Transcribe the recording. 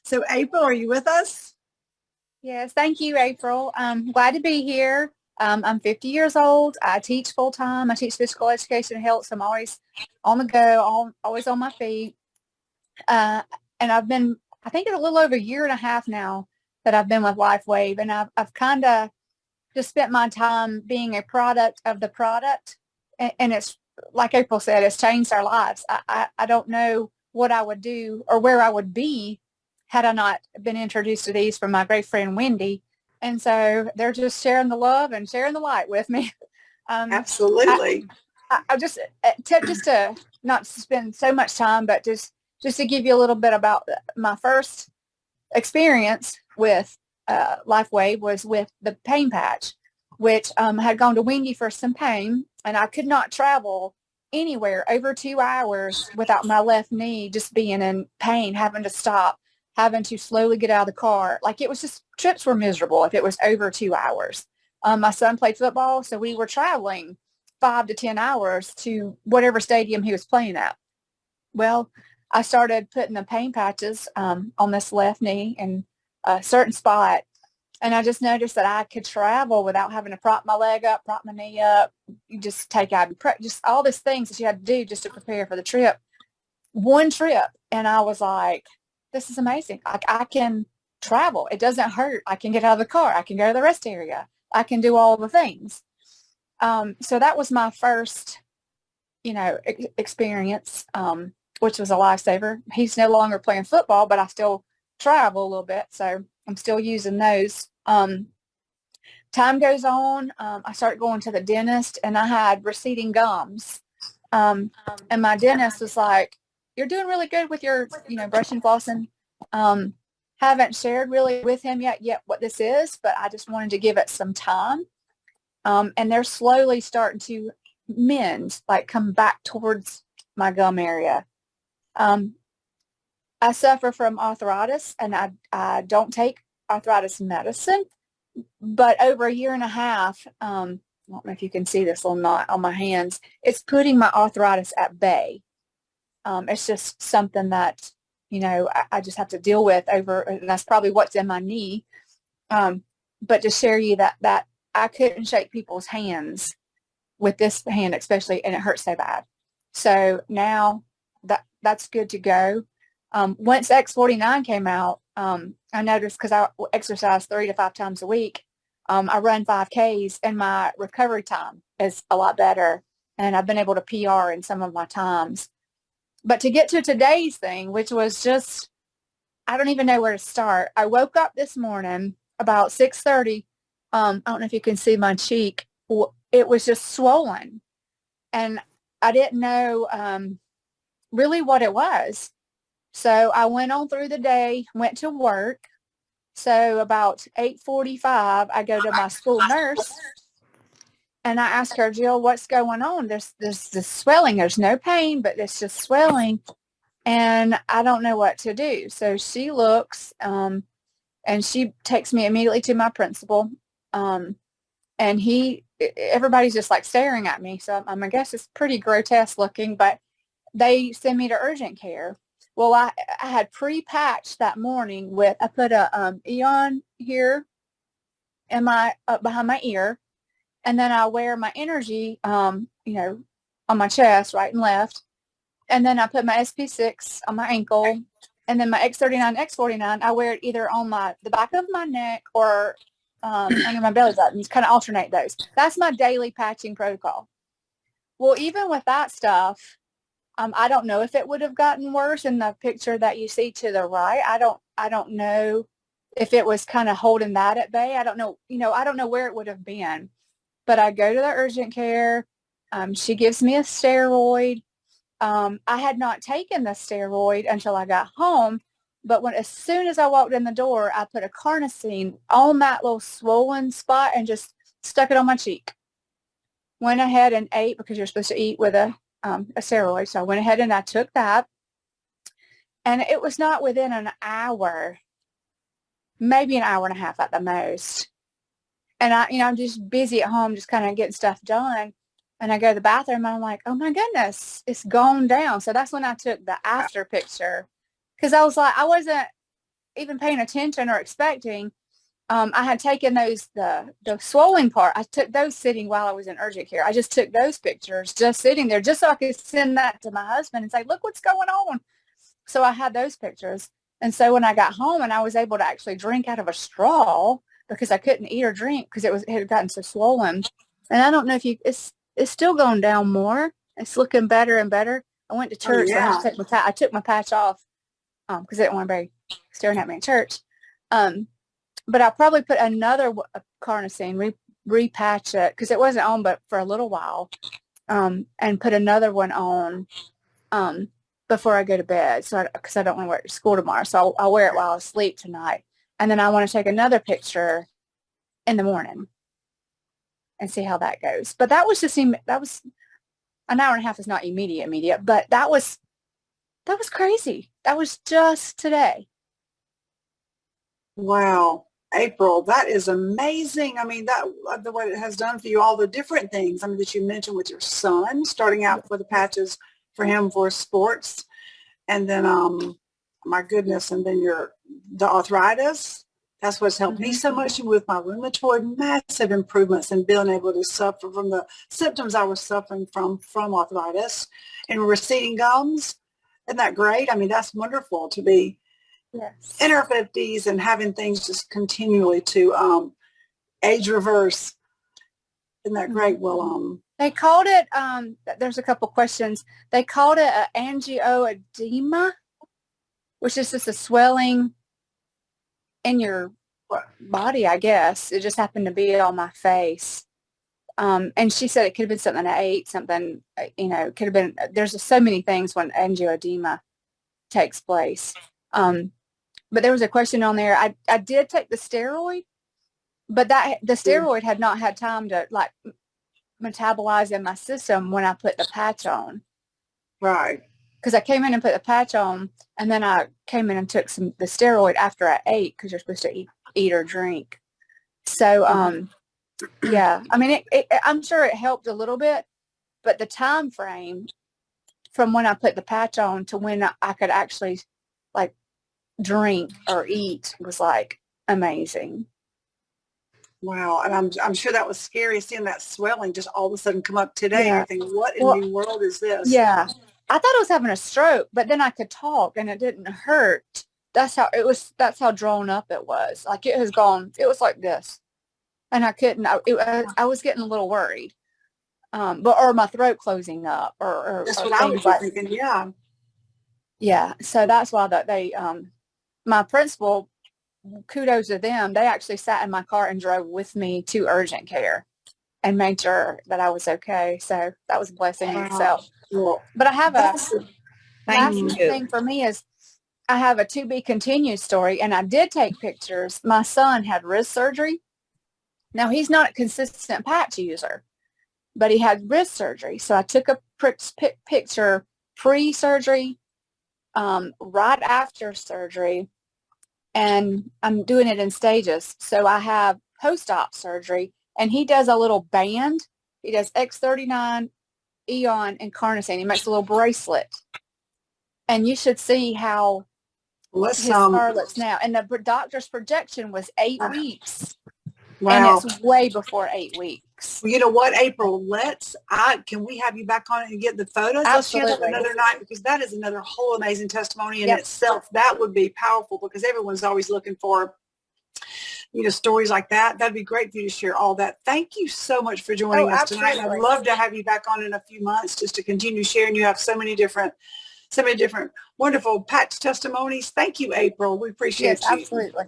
So April, are you with us? Yes, thank you, April. I'm glad to be here. I'm 50 years old. I teach full time. I teach physical education and health, so I'm always on the go, always on my feet. Uh, and I think it's a little over a year and a half now that I've been with LifeWave, and I've kind of just spent my time being a product of the product. And it's like April said, it's changed our lives. I don't know what I would do or where I would be had I not been introduced to these from my great friend Wendy. And so they're just sharing the love and sharing the light with me. Um, I, Absolutely. I just just to not spend so much time, but just to give you a little bit about my first experience with LifeWave was with the pain patch, which had gone to Wendy for some pain, and I could not travel anywhere over 2 hours without my left knee just being in pain, having to stop, having to slowly get out of the car. Like it was just, trips were miserable if it was over 2 hours. My son played football, so we were traveling 5 to 10 hours to whatever stadium he was playing at. Well, I started putting the pain patches on this left knee in a certain spot. And I just noticed that I could travel without having to prop my leg up, prop my knee up. You just take ibuprofen, just all these things that you had to do just to prepare for the trip. One trip. And I was like, this is amazing. I can travel. It doesn't hurt. I can get out of the car. I can go to the rest area. I can do all the things. So that was my first, experience, which was a lifesaver. He's no longer playing football, but I still travel a little bit. So I'm still using those. Time goes on. I started going to the dentist and I had receding gums. And my dentist was like, you're doing really good with your, brushing, flossing. Haven't shared really with him yet what this is, but I just wanted to give it some time. And they're slowly starting to mend, like come back towards my gum area. I suffer from arthritis, and I don't take arthritis medicine, but over a year and a half, I don't know if you can see this little knot on my hands, it's putting my arthritis at bay. It's just something that, I just have to deal with over, and that's probably what's in my knee. But to share you that I couldn't shake people's hands with this hand especially, and it hurts so bad. So now that's good to go. Once X39 came out, I noticed because I exercise 3 to 5 times a week, I run 5Ks and my recovery time is a lot better. And I've been able to PR in some of my times. But to get to today's thing, which was just, I don't even know where to start. I woke up this morning about 6:30. I don't know if you can see my cheek. It was just swollen. And I didn't know really what it was. So I went on through the day, went to work. So about 8:45, I go to my school nurse and I ask her, Jill, what's going on? There's this swelling. There's no pain, but it's just swelling. And I don't know what to do. So she looks and she takes me immediately to my principal. And everybody's just like staring at me. So I guess it's pretty grotesque looking, but they send me to urgent care. Well, I had pre-patched that morning with, I put a Eon here in my, behind my ear. And then I wear my energy, on my chest, right and left. And then I put my SP6 on my ankle. And then my X39, X49, I wear it either on the back of my neck or under my belly buttons, kind of alternate those. That's my daily patching protocol. Well, even with that stuff, I don't know if it would have gotten worse in the picture that you see to the right. I don't know if it was kind of holding that at bay. I don't know, I don't know where it would have been. But I go to the urgent care. She gives me a steroid. I had not taken the steroid until I got home. But as soon as I walked in the door, I put a carnosine on that little swollen spot and just stuck it on my cheek. Went ahead and ate, because you're supposed to eat with a steroid. So I went ahead and I took that. And it was not within an hour, maybe an hour and a half at the most. And I'm just busy at home, just kind of getting stuff done. And I go to the bathroom and I'm like, oh my goodness, it's gone down. So that's when I took the after picture. Because I was like, I wasn't even paying attention or expecting, I had taken the swollen part. I took those sitting while I was in urgent care. I just took those pictures just sitting there just so I could send that to my husband and say, look what's going on. So I had those pictures. And so when I got home and I was able to actually drink out of a straw because I couldn't eat or drink because it had gotten so swollen. And I don't know if it's still going down more. It's looking better and better. I went to church. So I took my patch off because I didn't want anybody staring at me in church. But I'll probably put another carnosine, repatch it because it wasn't on but for a little while, and put another one on before I go to bed. So because I don't want to wear it to school tomorrow, so I'll wear it while I sleep tonight, and then I want to take another picture in the morning and see how that goes. But that was an hour and a half is not immediate, but that was crazy. That was just today. Wow. April, that is amazing. I mean, that the way it has done for you, all the different things, I mean, that you mentioned with your son, starting out with the patches for him for sports. And then, my goodness, and then the arthritis. That's what's helped me so much with my rheumatoid, massive improvements in being able to suffer from the symptoms I was suffering from arthritis and receding gums. Isn't that great? I mean, that's wonderful to be in our 50s and having things just continually to age reverse. Isn't that great? Well, they called it, there's a couple questions. They called it an angioedema, which is just a swelling in your body, I guess. It just happened to be on my face. And she said it could have been something I ate, something, it could have been, there's just so many things when angioedema takes place. But there was a question on there. I did take the steroid, but the steroid had not had time to like metabolize in my system when I put the patch on. Right. Because I came in and put the patch on, and then I came in and took the steroid after I ate because you're supposed to eat or drink. So, yeah, I mean, I'm sure it helped a little bit, but the time frame from when I put the patch on to when I could actually like drink or eat was like amazing. Wow. And I'm sure that was scary seeing that swelling just all of a sudden come up today. And I think, what in the world is this? Yeah. I thought I was having a stroke, but then I could talk and it didn't hurt. That's how drawn up it was. Like it has gone, it was like this. And I couldn't, I was getting a little worried. Or my throat closing up or that's what I was thinking. Yeah. Yeah. So that's why my principal, kudos to them. They actually sat in my car and drove with me to urgent care and made sure that I was okay. So that was a blessing in itself. Cool. But I have last Thank you. thing for me is I have a to be continued story, and I did take pictures. My son had wrist surgery. Now he's not a consistent patch user, but he had wrist surgery. So I took a picture pre-surgery, right after surgery, and I'm doing it in stages. So I have post-op surgery, and he does a little band. He does X39, Eon, and carnosine. He makes a little bracelet. And you should see how his scar looks now. And the doctor's projection was 8 weeks. Wow. And it's way before 8 weeks. Well, you know what, April, can we have you back on it and get the photos? Absolutely. Let's share that another night, because that is another whole amazing testimony in itself. That would be powerful because everyone's always looking for, stories like that. That'd be great for you to share all that. Thank you so much for joining us tonight. I'd love to have you back on in a few months just to continue sharing. You have so many different wonderful patch testimonies. Thank you, April. We appreciate you. Absolutely.